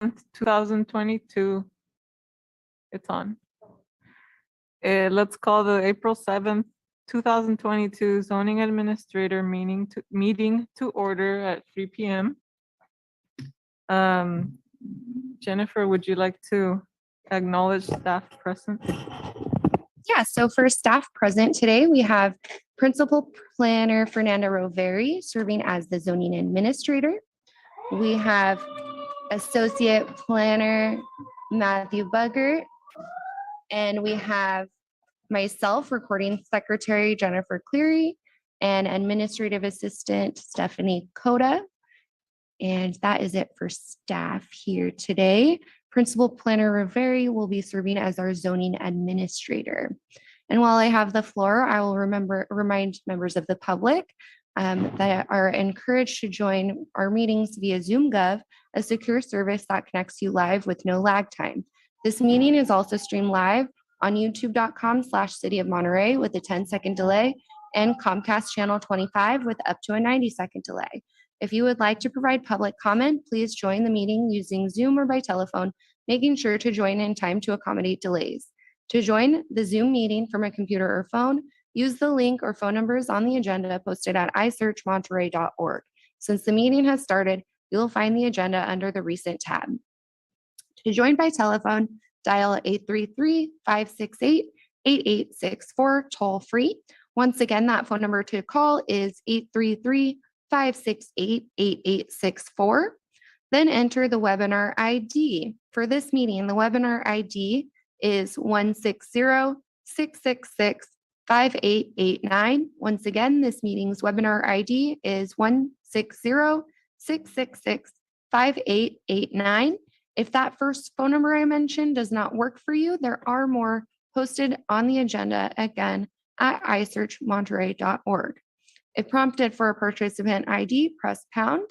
2022. It's on. Let's call the April 7th, 2022 zoning administrator meeting to order at 3 p.m. Jennifer, would you like to acknowledge staff present? Yeah, so for staff present today, we have Principal Planner Fernanda Roveri serving as the zoning administrator. We have Associate Planner Matthew Buggert, and we have myself, Recording Secretary Jennifer Cleary, and Administrative Assistant Stephanie Coda. And that is it for staff here today. Principal Planner Roveri will be serving as our zoning administrator. And while I have the floor, I will remind members of the public that are encouraged to join our meetings via Zoom Gov, a secure service that connects you live with no lag time. This meeting is also streamed live on youtube.com/City of Monterey with a 10-second delay and Comcast channel 25 with up to a 90-second delay. If you would like to provide public comment, please join the meeting using Zoom or by telephone, making sure to join in time to accommodate delays. To join the Zoom meeting from a computer or phone, use the link or phone numbers on the agenda posted at isearchmonterey.org. Since the meeting has started, you'll find the agenda under the Recent tab. To join by telephone, dial 833-568-8864 toll free. Once again, that phone number to call is 833-568-8864. Then enter the webinar ID. For this meeting, the webinar ID is 160-666-5889. Once again, this meeting's webinar ID is 160-666-5889. If that first phone number I mentioned does not work for you, there are more posted on the agenda again at isearchmonterey.org. If prompted for a participant ID, press pound.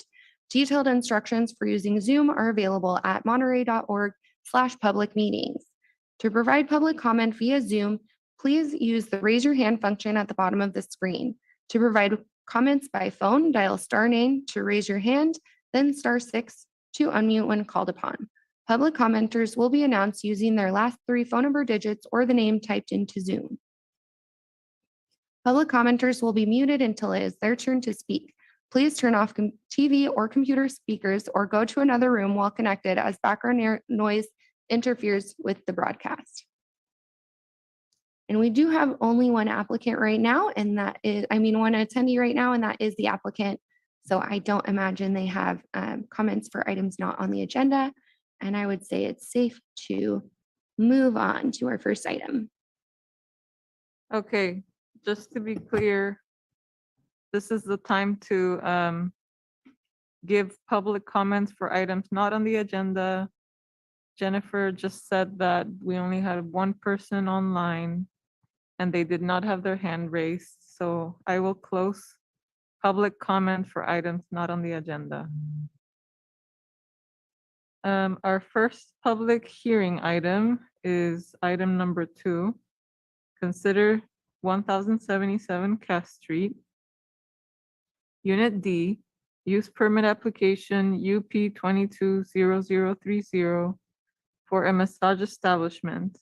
Detailed instructions for using Zoom are available at monterey.org/public meetings. To provide public comment via Zoom, please use the raise your hand function at the bottom of the screen. To provide comments by phone, dial *9 to raise your hand, then *6 to unmute when called upon. Public commenters will be announced using their last 3 phone number digits or the name typed into Zoom. Public commenters will be muted until it is their turn to speak. Please turn off TV or computer speakers or go to another room while connected, as background noise interferes with the broadcast. And we do have only one applicant right now, and that is, one attendee right now, and that is the applicant. So I don't imagine they have comments for items not on the agenda. And I would say it's safe to move on to our first item. Okay, just to be clear, this is the time to give public comments for items not on the agenda. Jennifer just said that we only had one person online and they did not have their hand raised. So I will close public comment for items not on the agenda. Our first public hearing item is item number 2. Consider 1077 Cass Street, Unit D, use permit application UP 220030 for a massage establishment.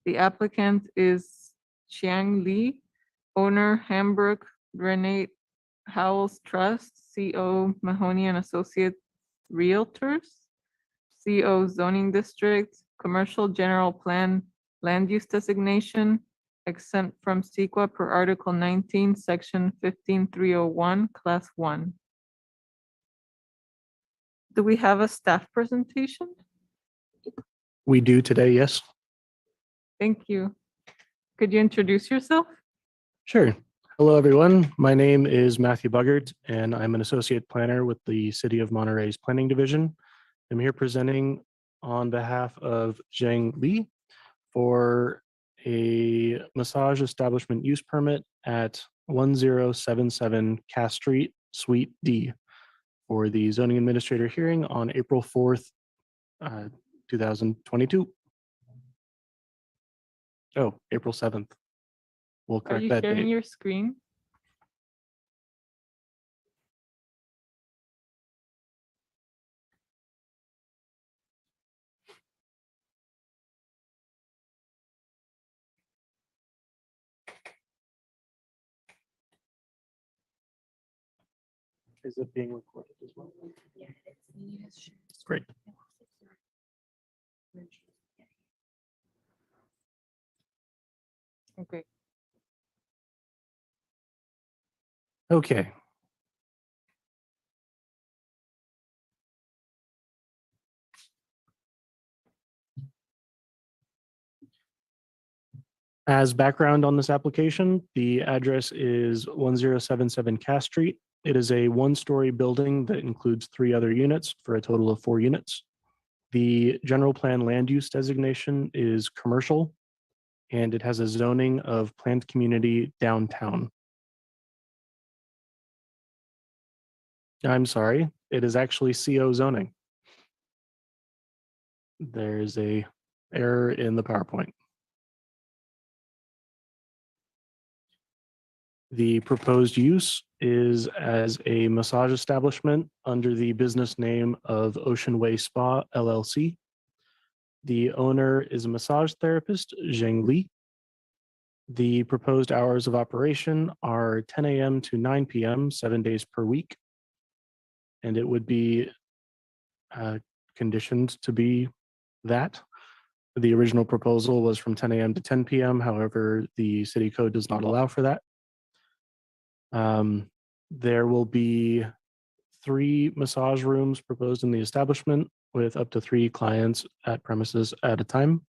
The applicant is Chiang Lee, owner Hambrook Renate Howells Trust, CO Mahoney and Associates Realtors, CO Zoning District, Commercial General Plan, Land Use Designation, exempt from CEQA per Article 19, Section 15301, Class 1. Do we have a staff presentation? We do today, yes. Thank you. Could you introduce yourself? Sure. Hello, everyone. My name is Matthew Buggert, and I'm an associate planner with the City of Monterey's Planning Division. I'm here presenting on behalf of Zhang Li for a massage establishment use permit at 1077 Cass Street, Suite D, for the zoning administrator hearing on April 4th, 2022. Oh, April 7th. We'll Are correct you that sharing date. your screen? Is it being recorded as well? Great. Okay. Okay. As background on this application, the address is 1077 Cass Street. It is a one-story building that includes 3 other units for a total of 4 units. The general plan land use designation is commercial, and it has a zoning of planned community downtown. I'm sorry, it is actually CO zoning. There's a error in the PowerPoint. The proposed use is as a massage establishment under the business name of Ocean Way Spa LLC. The owner is a massage therapist, Zheng Li. The proposed hours of operation are 10 a.m. to 9 p.m., 7 days per week. And it would be conditioned to be that. The original proposal was from 10 a.m. to 10 p.m. However, the city code does not allow for that. There will be 3 massage rooms proposed in the establishment with up to 3 clients at premises at a time.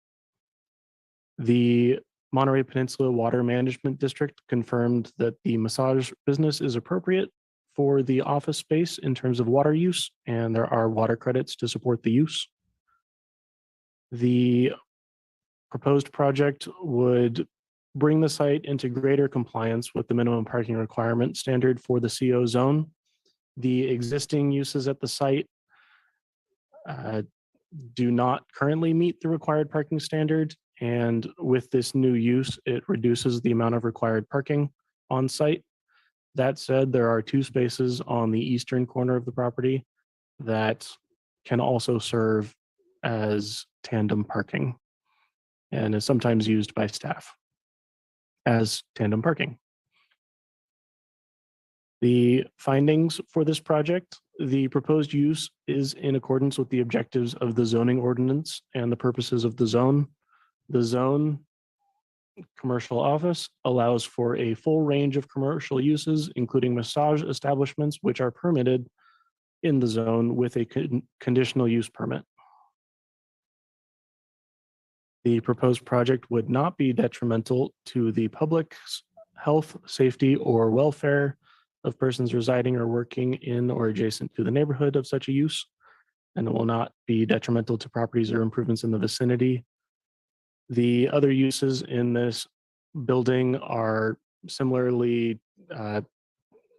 The Monterey Peninsula Water Management District confirmed that the massage business is appropriate for the office space in terms of water use, and there are water credits to support the use. The proposed project would bring the site into greater compliance with the minimum parking requirement standard for the CO zone. The existing uses at the site do not currently meet the required parking standard. And with this new use, it reduces the amount of required parking on site. That said, there are 2 spaces on the eastern corner of the property that can also serve as tandem parking and is sometimes used by staff as tandem parking. The findings for this project: the proposed use is in accordance with the objectives of the zoning ordinance and the purposes of the zone. The zone commercial office allows for a full range of commercial uses, including massage establishments, which are permitted in the zone with a conditional use permit. The proposed project would not be detrimental to the public's health, safety, or welfare of persons residing or working in or adjacent to the neighborhood of such a use, and it will not be detrimental to properties or improvements in the vicinity. The other uses in this building are similarly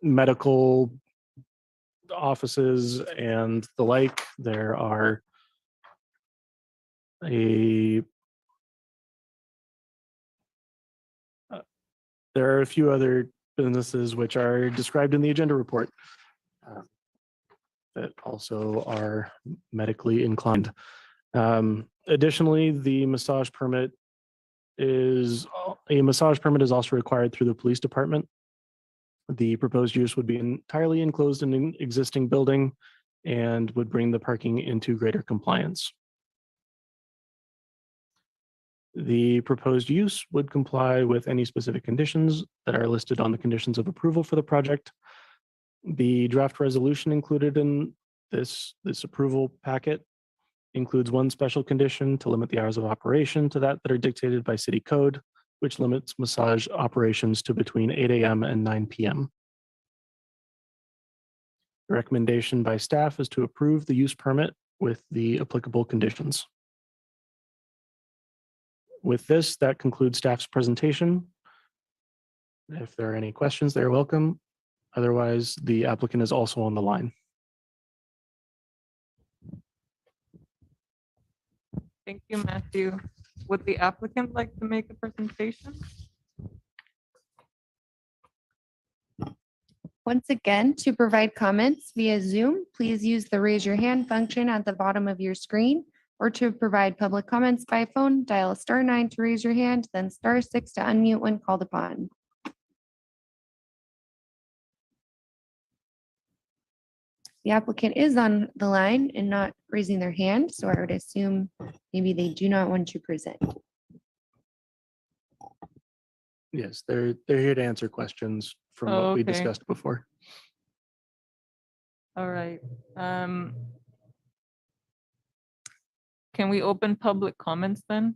medical offices and the like. There are a few other businesses which are described in the agenda report that also are medically inclined. Additionally, the massage permit is also required through the police department. The proposed use would be entirely enclosed in an existing building and would bring the parking into greater compliance. The proposed use would comply with any specific conditions that are listed on the conditions of approval for the project. The draft resolution included in this approval packet includes 1 special condition to limit the hours of operation to that are dictated by city code, which limits massage operations to between 8 a.m. and 9 p.m. The recommendation by staff is to approve the use permit with the applicable conditions. With this, that concludes staff's presentation. If there are any questions, they're welcome. Otherwise, the applicant is also on the line. Thank you, Matthew. Would the applicant like to make a presentation? Once again, to provide comments via Zoom, please use the raise your hand function at the bottom of your screen, or to provide public comments by phone, dial *9 to raise your hand, then *6 to unmute when called upon. The applicant is on the line and not raising their hand, so I would assume maybe they do not want to present. Yes, they're here to answer questions from what we Okay. discussed before. All right. Can we open public comments then?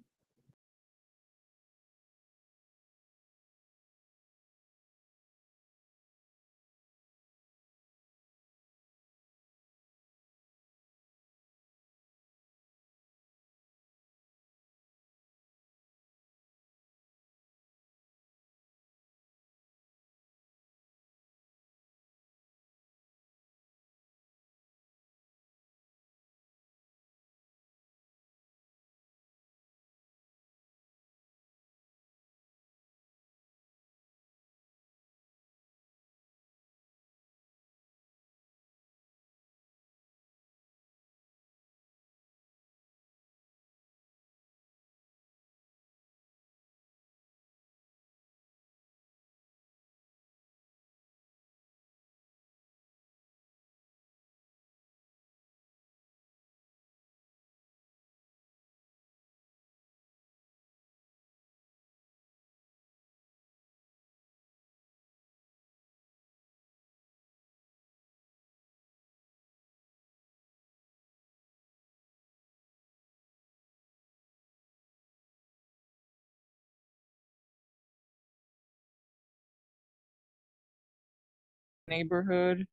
Neighborhood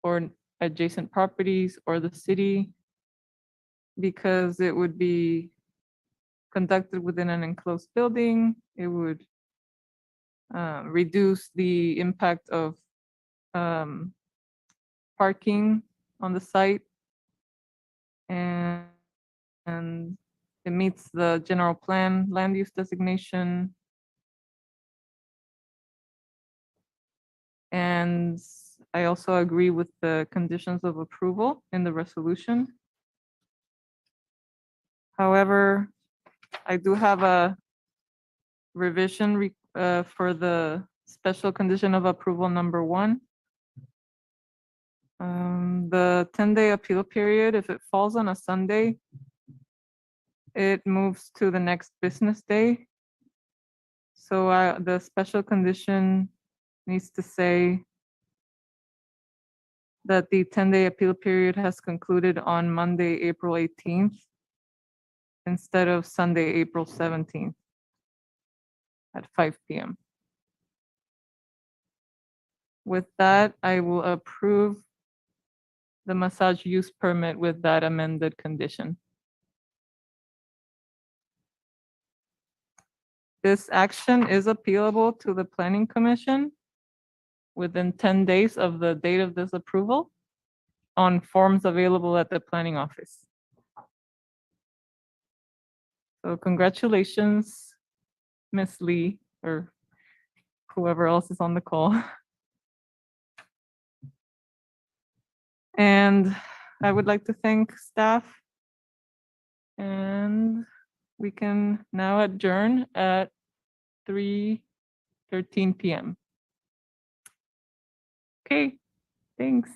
or adjacent properties or the city, because it would be conducted within an enclosed building. It would reduce the impact of parking on the site, and it meets the general plan land use designation. And I also agree with the conditions of approval in the resolution. However, I do have a revision for the special condition of approval number 1. The 10-day appeal period, if it falls on a Sunday, it moves to the next business day. So the special condition needs to say that the 10-day appeal period has concluded on Monday, April 18th, instead of Sunday, April 17th at 5 p.m. With that, I will approve the massage use permit with that amended condition. This action is appealable to the Planning Commission within 10 days of the date of this approval on forms available at the planning office. So congratulations, Miss Lee, or whoever else is on the call. And I would like to thank staff, and we can now adjourn at 3:13 p.m. Okay, thanks.